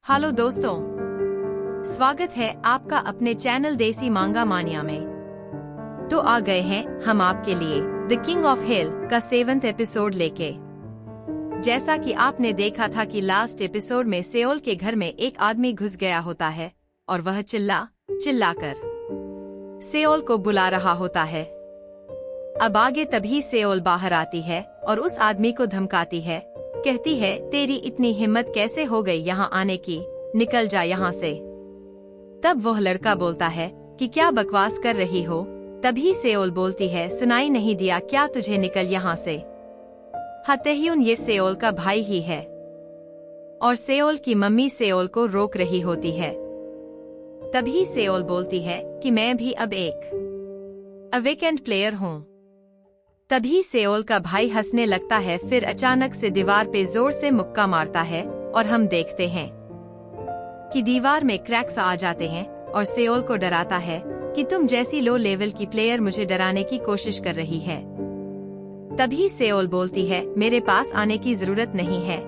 Hello दोस्तों, स्वागत है आपका अपने चैनल देसी मांगा मानिया में। तो आ गए हैं हम आपके लिए द किंग ऑफ हिल का 7वां एपिसोड लेके। जैसा कि आपने देखा था कि लास्ट एपिसोड में सेओल के घर में एक आदमी घुस गया होता है और वह चिल्लाकर सेओल को बुला रहा होता है। अब आगे तभी सेओल बाहर आती है और उस आदमी को धमकाती है, कहती है तेरी इतनी हिम्मत कैसे हो गई यहाँ आने की, निकल जा यहाँ से। तब वह लड़का बोलता है कि क्या बकवास कर रही हो। तभी सेओल बोलती है, सुनाई नहीं दिया क्या तुझे, निकल यहाँ से। तेह्युन ये सेओल का भाई ही है और सेओल की मम्मी सेओल को रोक रही होती है। तभी सेओल बोलती है कि मैं भी अब एक वीकेंड प्लेयर हूँ। तभी सेओल का भाई हंसने लगता है, फिर अचानक से दीवार पे जोर से मुक्का मारता है और हम देखते हैं कि दीवार में क्रैक्स आ जाते हैं और सेओल को डराता है कि तुम जैसी लो लेवल की प्लेयर मुझे डराने की कोशिश कर रही है। तभी सेओल बोलती है, मेरे पास आने की जरूरत नहीं है।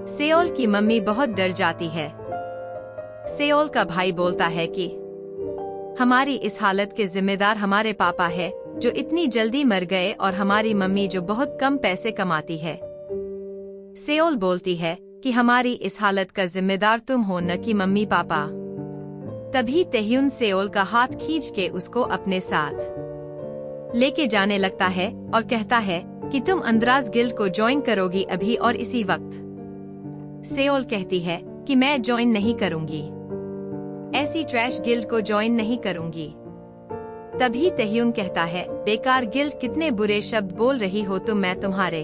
सेओल की मम्मी बहुत डर जाती है। सेओल का भाई बोलता है कि हमारी इस हालत के जिम्मेदार हमारे पापा है जो इतनी जल्दी मर गए और हमारी मम्मी जो बहुत कम पैसे कमाती है। सेओल बोलती है कि हमारी इस हालत का जिम्मेदार तुम हो, न कि मम्मी पापा। तभी तेह्युन सेओल का हाथ खींच के उसको अपने साथ लेके जाने लगता है और कहता है कि तुम अंद्राज गिल्ड को ज्वाइन करोगी अभी और इसी वक्त। सेओल कहती है कि मैं ज्वाइन नहीं करूंगी, ऐसी ट्रैश गिल्ड को ज्वाइन नहीं करूंगी। तभी तेह्युन कहता है, बेकार गिल्ड, कितने बुरे शब्द बोल रही हो तुम, मैं तुम्हारे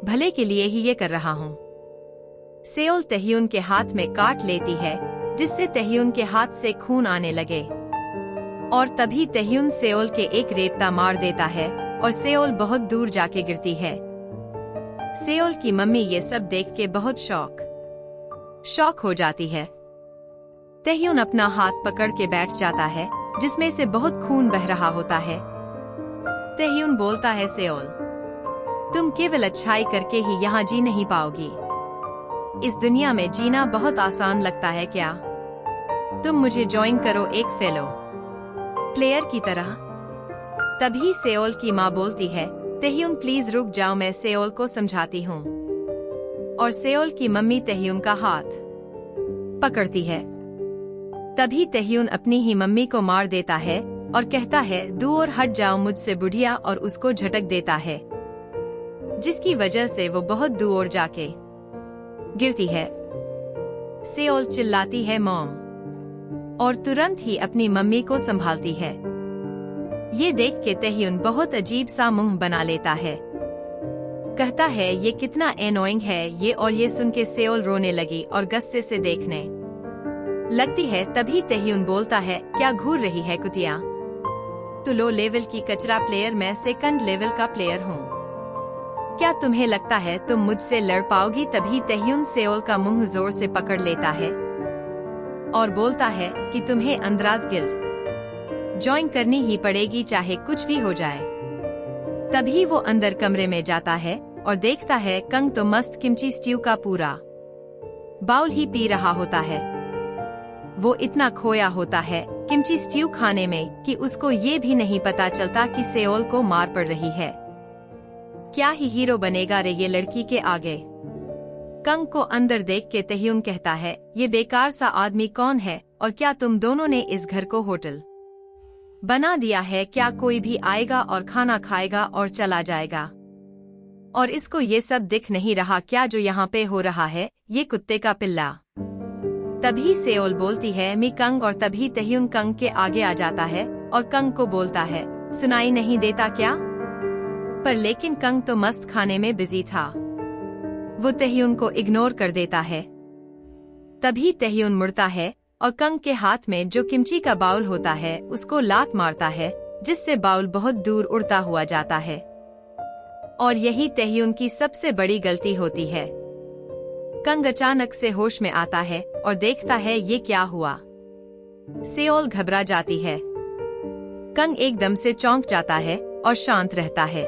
भले के लिए ही ये कर रहा हूँ। सेओल तेह्युन के हाथ में काट लेती है जिससे तेह्युन के हाथ से खून आने लगे और तभी तेह्युन सेओल के एक रेपता मार देता है और सेओल बहुत दूर जाके गिरती है। सेओल की मम्मी ये सब देख के बहुत शॉक हो जाती है। तेह्युन अपना हाथ पकड़ के बैठ जाता है जिसमें से बहुत खून बह रहा होता है। तेह्युन बोलता है, सेओल तुम केवल अच्छाई करके ही यहाँ जी नहीं पाओगी। इस दुनिया में जीना बहुत आसान लगता है क्या? तुम मुझे ज्वाइन करो एक फेलो प्लेयर की तरह। तभी सेओल की माँ बोलती है, तेह्युन प्लीज रुक जाओ, मैं सेओल को समझाती हूँ। और सेओल की मम्मी तेह्युन का हाथ पकड़ती है। तभी तेह्युन अपनी ही मम्मी को मार देता है और कहता है, दूर हट जाओ मुझसे बुढ़िया, और उसको झटक देता है जिसकी वजह से वो बहुत दूर जाके गिरती है। सेओल चिल्लाती है मॉम और तुरंत ही अपनी मम्मी को संभालती है। ये देख के तेह्युन बहुत अजीब सा मुंह बना लेता है, कहता है ये कितना एनोइंग है ये, और ये सुन के सेओल रोने लगी और गुस्से से देखने लगती है। तभी तेह्युन बोलता है, क्या घूर रही है कुतिया, तू लो लेवल की कचरा प्लेयर, मैं सेकंड लेवल का प्लेयर हूँ, क्या तुम्हें लगता है तुम मुझसे लड़ पाओगी? तभी तेह्युन सेओल का मुंह जोर से पकड़ लेता है और बोलता है कि तुम्हें अंद्राज गिल्ड ज्वाइन करनी ही पड़ेगी चाहे कुछ भी हो जाए। तभी वो अंदर कमरे में जाता है और देखता है कंग तो मस्त किमची स्ट्यू का पूरा बाउल ही पी रहा होता है। वो इतना खोया होता है किमची स्ट्यू खाने में कि उसको ये भी नहीं पता चलता कि सेओल को मार पड़ रही है। क्या ही हीरो बनेगा रे ये लड़की के आगे। कंग को अंदर देख के तेह्युन कहता है, ये बेकार सा आदमी कौन है और क्या तुम दोनों ने इस घर को होटल बना दिया है? क्या कोई भी आएगा और खाना खाएगा और चला जाएगा, और इसको ये सब दिख नहीं रहा क्या जो यहाँ पे हो रहा है, ये कुत्ते का पिल्ला। तभी सेओल बोलती है, मी कंग, और तभी तेह्युन कंग के आगे आ जाता है और कंग को बोलता है, सुनाई नहीं देता क्या? पर लेकिन कंग तो मस्त खाने में बिजी था, वो तेह्युन को इग्नोर कर देता है। तभी तेह्युन मुड़ता है और कंग के हाथ में जो किमची का बाउल होता है उसको लात मारता है जिससे बाउल बहुत दूर उड़ता हुआ जाता है, और यही तेह्युन की सबसे बड़ी गलती होती है। कंग अचानक से होश में आता है और देखता है ये क्या हुआ। सेओल घबरा जाती है। कंग एकदम से चौंक जाता है और शांत रहता है।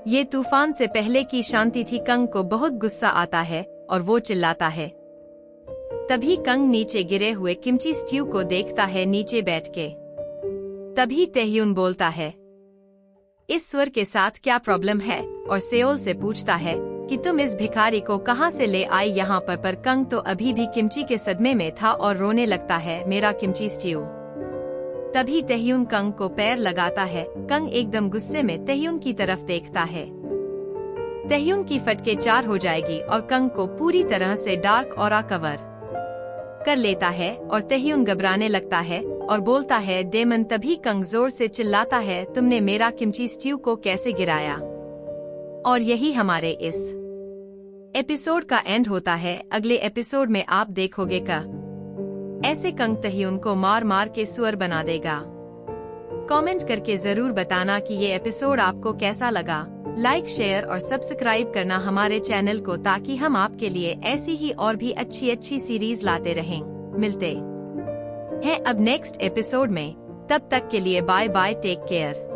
ये तूफान से पहले की शांति थी। कंग को बहुत गुस्सा आता है और वो चिल्लाता है, तभी कंग नीचे गिरे हुए किमची स्ट्यू को देखता है नीचे बैठ के। तभी तहयून बोलता है, इस स्वर के साथ क्या प्रॉब्लम है, और सेओल से पूछता है कि तुम इस भिखारी को कहां से ले आए यहाँ पर कंग तो अभी भी किमची के सदमे में था और रोने लगता है, मेरा किमची स्ट्यू। तभी तहयून कंग को पैर लगाता है। कंग एकदम गुस्से में तहयून की तरफ देखता है। तहयून की फटके 4 हो जाएगी और कंग को पूरी तरह से डार्क ऑरा कवर कर लेता है और तहयून घबराने लगता है और बोलता है डेमन। तभी कंग जोर से चिल्लाता है, तुमने मेरा किमची स्ट्यू को कैसे गिराया। और यही हमारे इस एपिसोड का एंड होता है। अगले एपिसोड में आप देखोगे का ऐसे कंग तहयून को मार मार के सुअर बना देगा। कमेंट करके जरूर बताना कि ये एपिसोड आपको कैसा लगा। लाइक, शेयर और सब्सक्राइब करना हमारे चैनल को, ताकि हम आपके लिए ऐसी ही और भी अच्छी सीरीज लाते रहें। मिलते हैं अब नेक्स्ट एपिसोड में, तब तक के लिए बाय बाय, टेक केयर।